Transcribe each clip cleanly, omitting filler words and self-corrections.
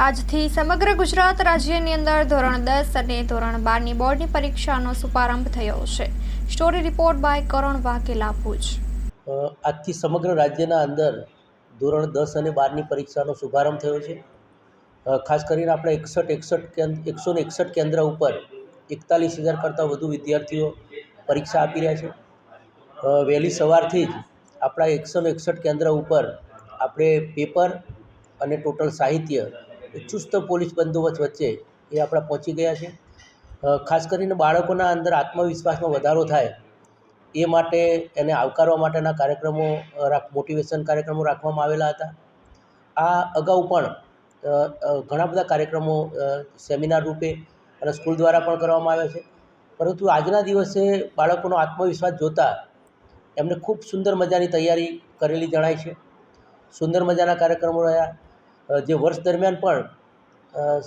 આજથી સમગ્ર ગુજરાત રાજ્યની અંદર ધોરણ 10 અને ધોરણ 12ની બોર્ડની પરીક્ષાનો શુભારંભ થયો છે. સ્ટોરી રિપોર્ટ બાય કરણ વાઘેલા ભુજ. આજથી સમગ્ર રાજ્યના અંદર ધોરણ 10 અને 12ની પરીક્ષાનો શુભારંભ થયો છે. ખાસ કરીને આપણે 161 કેન્દ્ર ઉપર 41,000 કરતાં વધુ વિદ્યાર્થીઓ પરીક્ષા આપી રહ્યા છે. વહેલી સવારથી જ આપણા 161 કેન્દ્ર ઉપર આપણે પેપર અને ટોટલ સાહિત્ય ચુસ્ત પોલીસ બંદોબસ્ત વચ્ચે એ આપણા પહોંચી ગયા છે. ખાસ કરીને બાળકોના અંદર આત્મવિશ્વાસમાં વધારો થાય એ માટે એને આવકારવા માટેના કાર્યક્રમો મોટિવેશન કાર્યક્રમો રાખવામાં આવેલા હતા. આ અગાઉ પણ ઘણા બધા કાર્યક્રમો સેમિનાર રૂપે અને સ્કૂલ દ્વારા પણ કરવામાં આવ્યા છે. પરંતુ આજના દિવસે બાળકોનો આત્મવિશ્વાસ જોતાં એમને ખૂબ સુંદર મજાની તૈયારી કરેલી જણાય છે. સુંદર મજાના કાર્યક્રમો રહ્યા. જે વર્ષ દરમિયાન પણ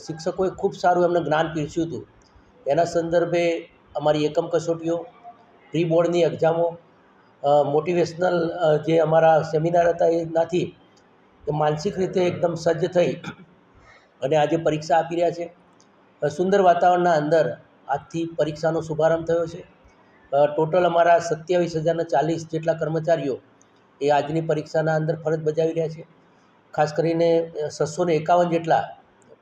શિક્ષકોએ ખૂબ સારું એમને જ્ઞાન પીરસ્યું હતું. એના સંદર્ભે અમારી એકમ કસોટીઓ, પ્રી બોર્ડની એક્ઝામો, મોટિવેશનલ જે અમારા સેમિનાર હતા એનાથી માનસિક રીતે એકદમ સજ્જ થઈ અને આજે પરીક્ષા આપી રહ્યા છે. સુંદર વાતાવરણના અંદર આજથી પરીક્ષાનો શુભારંભ થયો છે. ટોટલ અમારા 27,040 જેટલા કર્મચારીઓ એ આજની પરીક્ષાના અંદર ફરજ બજાવી રહ્યા છે. ખાસ કરીને 651 જેટલા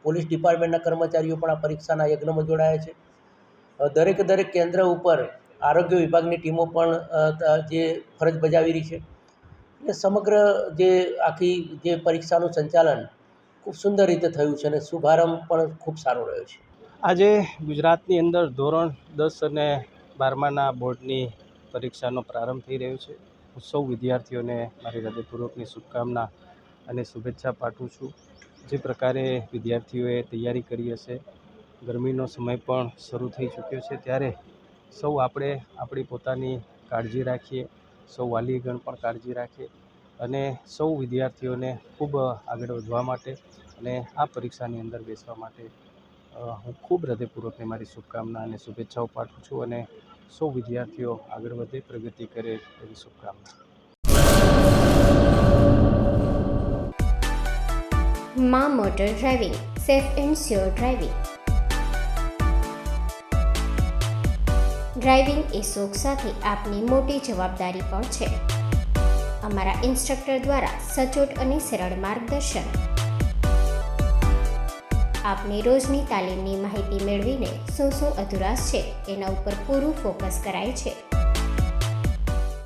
પોલીસ ડિપાર્ટમેન્ટના કર્મચારીઓ પણ આ પરીક્ષાના યજ્ઞમાં જોડાયા છે. દરેક કેન્દ્ર ઉપર આરોગ્ય વિભાગની ટીમો પણ જે ફરજ બજાવી રહી છે. એટલે સમગ્ર જે આખી જે પરીક્ષાનું સંચાલન ખૂબ સુંદર રીતે થયું છે અને શુભારંભ પણ ખૂબ સારો રહ્યો છે. આજે ગુજરાતની અંદર ધોરણ 10 અને 12માના બોર્ડની પરીક્ષાનો પ્રારંભ થઈ રહ્યો છે. હું સૌ વિદ્યાર્થીઓને મારી હૃદયપૂર્વકની શુભકામના અને શુભેચ્છા પાઠવું છું. જે પ્રકારે વિદ્યાર્થીઓએ તૈયારી કરી હશે, ગરમીનો સમય પણ શરૂ થઈ ચૂક્યો છે, ત્યારે સૌ આપણે આપણી પોતાની કાળજી રાખીએ, સૌ વાલીગણ પણ કાળજી રાખીએ અને સૌ વિદ્યાર્થીઓને ખૂબ આગળ વધવા માટે અને આ પરીક્ષાની અંદર બેસવા માટે હું ખૂબ હૃદયપૂર્વકની મારી શુભકામના અને શુભેચ્છાઓ પાઠવું છું અને સૌ વિદ્યાર્થીઓ આગળ વધે, પ્રગતિ કરે એવી શુભકામના. માં motor driving, safe and sure driving. Driving એ શોખ સાથે આપની મોટી જવાબદારી પણ છે. અમારા ઇન્સ્ટ્રક્ટર દ્વારા સચોટ અને સરળ માર્ગદર્શન. આપની રોજની તાલીમની માહિતી મેળવીને શું અધુરાશ છે એના ઉપર પૂરું ફોકસ કરાય છે.